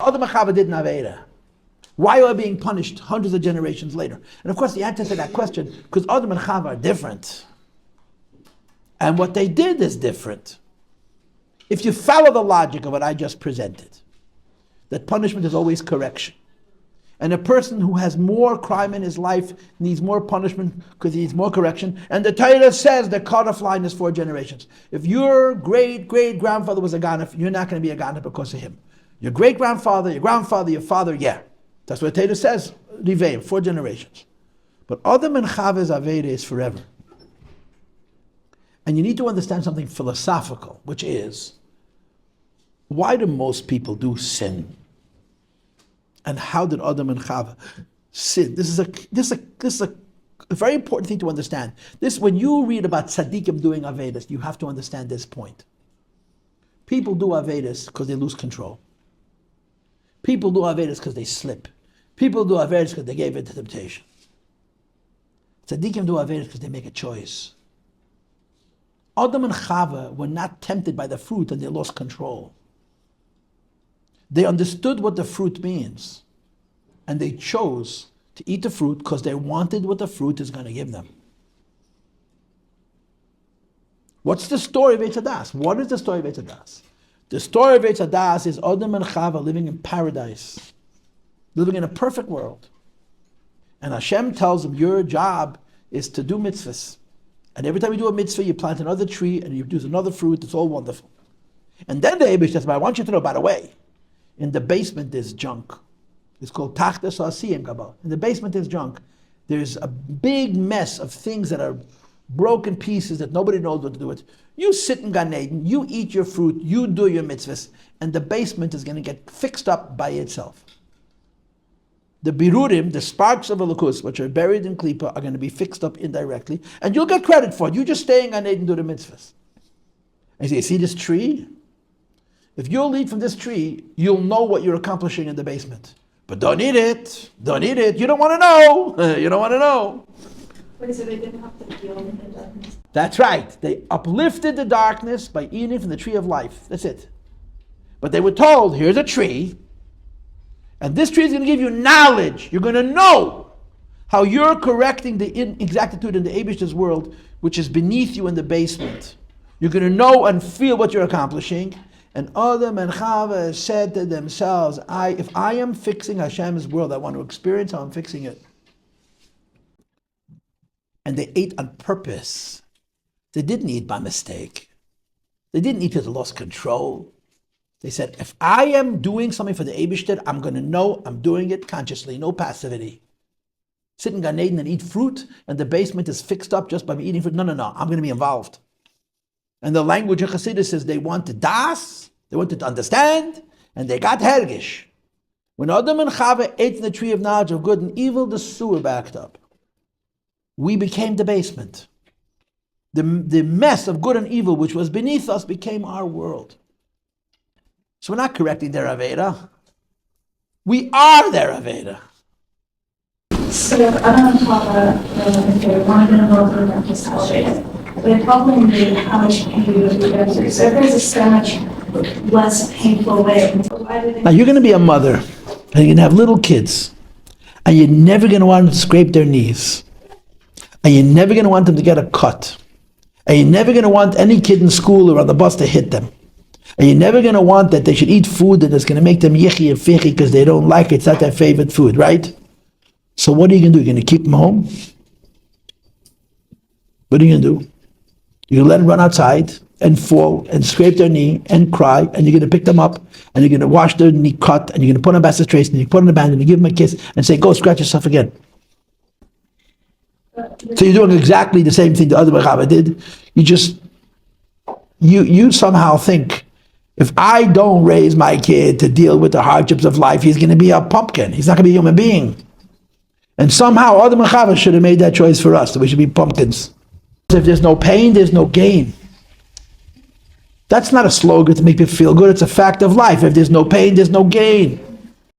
Adam and Chava did an Aveda? Why are they being punished hundreds of generations later? And of course the answer to that question, because Adam and Chava are different. And what they did is different. If you follow the logic of what I just presented, that punishment is always correction. And a person who has more crime in his life needs more punishment because he needs more correction. And the Torah says the cutoff line is 4 generations. If your great-great-grandfather was a Ganef, you're not going to be a Ganef because of him. Your great-grandfather, your grandfather, your father, yeah. That's what the Torah says, Riveim, 4 generations. But Adam and Chava's Aveda is forever. And you need to understand something philosophical, which is, why do most people do sin? And how did Adam and Chava sin? This is a very important thing to understand. When you read about tzaddikim doing Avedas, you have to understand this point. People do Avedas because they lose control. People do Avedas because they slip. People do Avedas because they gave in to temptation. Tzaddikim do Avedas because they make a choice. Adam and Chava were not tempted by the fruit and they lost control. They understood what the fruit means. And they chose to eat the fruit because they wanted what the fruit is going to give them. What's the story of Eitz Hadas? What is the story of Eitz Hadas? The story of Eitz Hadas is Adam and Chava living in paradise, living in a perfect world. And Hashem tells them, your job is to do mitzvahs. And every time you do a mitzvah, you plant another tree and you produce another fruit. It's all wonderful. And then the Eibush says, I want you to know, by the way, in the basement there's junk. It's called Tachta Sasi in Kabbalah. In the basement there's junk. There's a big mess of things that are broken pieces that nobody knows what to do with. You sit in Gan Eden, you eat your fruit, you do your mitzvahs, and the basement is going to get fixed up by itself. The birurim, the sparks of Elokus, which are buried in Klippa, are going to be fixed up indirectly, and you'll get credit for it. You just stay in Gan Eden and do the mitzvahs. And you see this tree? If you'll eat from this tree, you'll know what you're accomplishing in the basement. But don't eat it. Don't eat it. You don't want to know. You don't want to know. Wait, so they didn't have to deal with the darkness? That's right. They uplifted the darkness by eating from the tree of life. That's it. But they were told, here's a tree, and this tree is going to give you knowledge. You're going to know how you're correcting the inexactitude in the Eibishter's world, which is beneath you in the basement. You're going to know and feel what you're accomplishing. And Adam and Chava said to themselves, if I am fixing Hashem's world, I want to experience how I'm fixing it. And they ate on purpose. They didn't eat by mistake. They didn't eat because they lost control. They said, if I am doing something for the Eibishter, I'm going to know I'm doing it consciously, no passivity. Sit in Gan Eden and eat fruit, and the basement is fixed up just by me eating fruit. No, I'm going to be involved. And the language of Chassidus says they wanted das, they wanted to understand, and they got hergish. When Adam and Chava ate from the tree of knowledge of good and evil, the sewer backed up. We became the basement. The mess of good and evil, which was beneath us, became our world. So we're not correcting their Aveda. We are their Aveda. So Adam and Chava, if they wanted in a world where they're just elevated, the problem would be how much pain you would go through. So if there's a so much less painful way, why do they... Now you're going to be a mother, and you're going to have little kids, and you're never going to want them to scrape their knees, and you're never going to want them to get a cut, and you're never going to want any kid in school or on the bus to hit them, and you're never going to want that they should eat food that is going to make them yichi and fichi because they don't like it, it's not their favorite food, right? So what are you going to do? You're going to keep them home? What are you going to do? You're going to let them run outside and fall and scrape their knee and cry, and you're going to pick them up and you're going to wash their knee cut and you're going to put them on basket trace and you put them in the band and you give them a kiss and say, go scratch yourself again. So you're doing exactly the same thing the other Chava did. You somehow think, if I don't raise my kid to deal with the hardships of life, he's going to be a pumpkin. He's not going to be a human being. And somehow Adam and Chava should have made that choice for us, that we should be pumpkins. If there's no pain, there's no gain. That's not a slogan to make people feel good. It's a fact of life. If there's no pain, there's no gain.